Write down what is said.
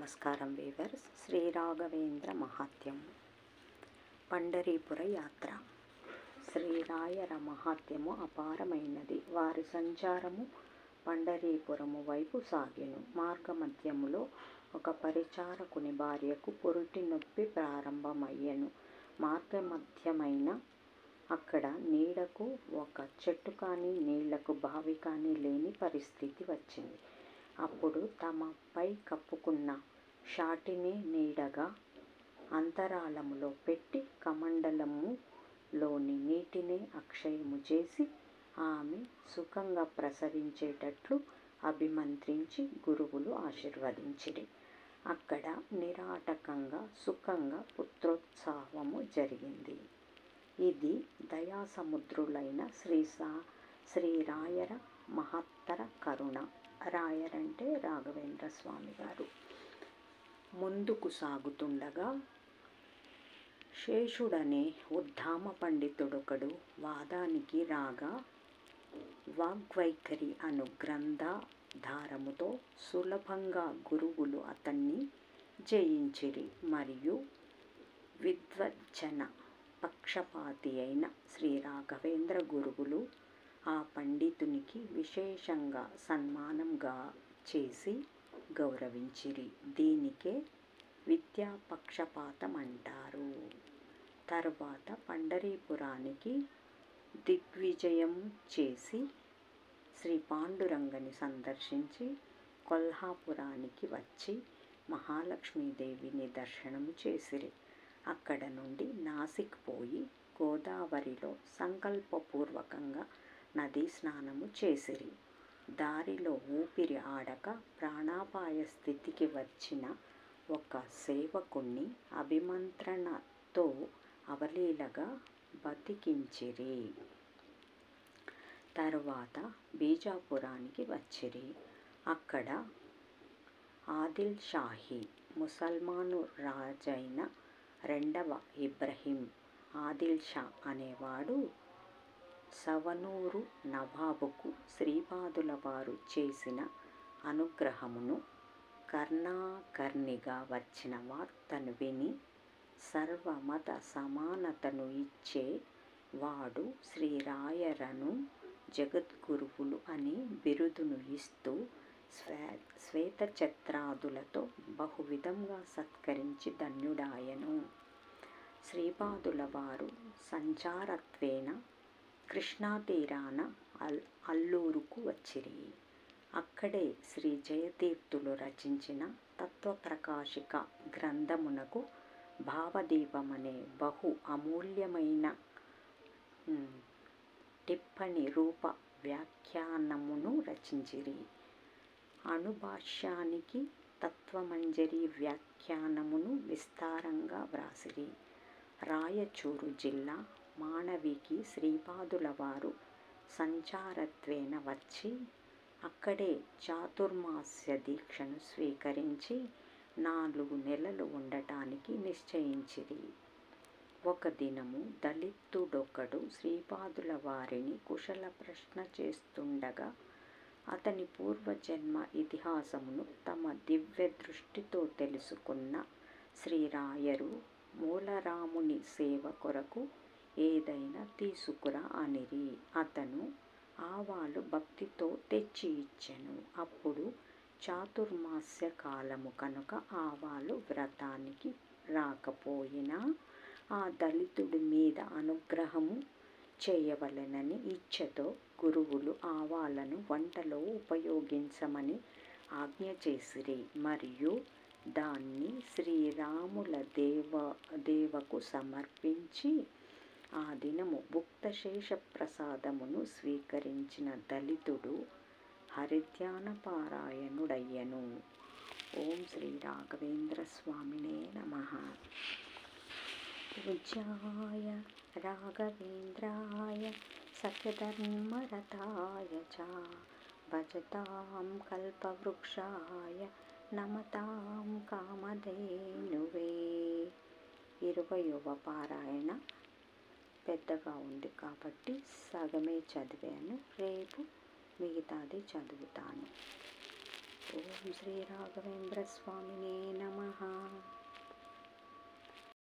నమస్కారం వీవర్స్. శ్రీ రాఘవేంద్ర మహాత్యం. పండరీపుర యాత్ర. శ్రీరాయర మహాత్యము అపారమైనది. వారి సంచారము పండరీపురము వైపు సాగెను. మార్గమధ్యములో ఒక పరిచారకుని భార్యకు పురుటి నొప్పి ప్రారంభమయ్యెను. మార్గమధ్యమైన అక్కడ నీడకు ఒక చెట్టు కానీ నీళ్లకు బావి కానీ లేని పరిస్థితి వచ్చింది. అప్పుడు తమపై కప్పుకున్న షాటిని నీడగా అంతరాళములో పెట్టి కమండలములోని నీటిని అక్షయము చేసి ఆమె సుఖంగా ప్రసవించేటట్లు అభిమంత్రించి గురువులు ఆశీర్వదించిరి. అక్కడ నిరాటకంగా సుఖంగా పుత్రోత్సవము జరిగింది. ఇది దయాసముద్రులైన శ్రీరాయర మహత్తర కరుణ. రాయరంటే రాఘవేంద్ర స్వామి గారు. ముందుకు సాగుతుండగా శేషుడనే ఉద్దామ పండితుడొకడు వాదానికి రాగా వాగ్వైఖరి అను గ్రంథాధారముతో సులభంగా గురువులు అతన్ని జయించిరి. మరియు విద్వజ్జన పక్షపాతి అయిన శ్రీ రాఘవేంద్ర గురువులు ఆ పండితునికి విశేషంగా సన్మానంగా చేసి గౌరవించిరి. దీనికే విద్యాపక్షపాతం అంటారు. తర్వాత పండరీపురానికి దిగ్విజయం చేసి శ్రీ పాండురంగని సందర్శించి కొల్హాపురానికి వచ్చి మహాలక్ష్మీదేవిని దర్శనము చేసిరి. అక్కడ నుండి నాసిక్ పోయి గోదావరిలో సంకల్పపూర్వకంగా నదీ స్నానము చేసిరి. దారిలో ఊపిరి ఆడక ప్రాణాపాయ స్థితికి వచ్చిన ఒక సేవకుణ్ణి అభిమంత్రణతో అవలీలగా బతికించిరి. తరువాత బీజాపురానికి వచ్చిరి. అక్కడ ఆదిల్ షాహీ ముసల్మాను రాజైన రెండవ ఇబ్రహీం ఆదిల్ షా అనేవాడు సవనూరు నవాబుకు శ్రీపాదుల వారు చేసిన అనుగ్రహమును కర్ణాకర్ణిగా వచ్చిన వార్తను విని సర్వమత సమానతను ఇచ్చే వాడు శ్రీరాయరను జగద్గురువులు అని బిరుదును ఇస్తూ శ్వేతఛత్రాదులతో బహువిధంగా సత్కరించి ధన్యుడాయను. శ్రీపాదుల వారు సంచారత్వేన కృష్ణాతీరాన అల్లూరుకు వచ్చిరి. అక్కడే శ్రీ జయతీర్థులు రచించిన తత్వప్రకాశిక గ్రంథమునకు భావదీపమనే బహు అమూల్యమైన టిప్పణి రూప వ్యాఖ్యానమును రచించిరి. అణుభాష్యానికి తత్వమంజరి వ్యాఖ్యానమును విస్తారంగా వ్రాసిరి. రాయచూరు జిల్లా మానవికి శ్రీపాదుల వారు సంచారత్వేన వచ్చి అక్కడే చాతుర్మాస్య దీక్షను స్వీకరించి 4 నెలలు ఉండటానికి నిశ్చయించిరి. ఒక దినము దళితుడొకడు శ్రీపాదుల వారిని కుశల ప్రశ్న చేస్తుండగా అతని పూర్వజన్మ ఇతిహాసమును తమ దివ్య దృష్టితో తెలుసుకున్న శ్రీరాయరు మూలరాముని సేవ కొరకు ఏదైనా తీసుకురా అనిరి. అతను ఆవాలు భక్తితో తెచ్చి ఇచ్చెను. అప్పుడు చాతుర్మాస్య కాలము కనుక ఆవాలు వ్రతానికి రాకపోయినా ఆ దళితుడి మీద అనుగ్రహము చేయవలెనని ఇచ్ఛతో గురువులు ఆవాలను వంటలో ఉపయోగించమని ఆజ్ఞ చేసిరి. మరియు దాన్ని శ్రీరాముల దేవకు సమర్పించి ఆ దినము భుక్తశేష ప్రసాదమును స్వీకరించిన దళితుడు హరిధ్యాన పారాయణుడయ్యను. ఓం శ్రీ రాఘవేంద్ర స్వామినే నమః. పూజ్యాయ రాఘవేంద్రాయ సత్యధర్మరతాయ చ భజతాం కల్పవృక్షాయ నమతాం కామధేనువే. 20వ పారాయణ పెద్దగా ఉంది కాబట్టి సగమే చదివాను. రేపు మిగతాది చదువుతాను. ఓం శ్రీ రాఘవేంద్ర స్వామినే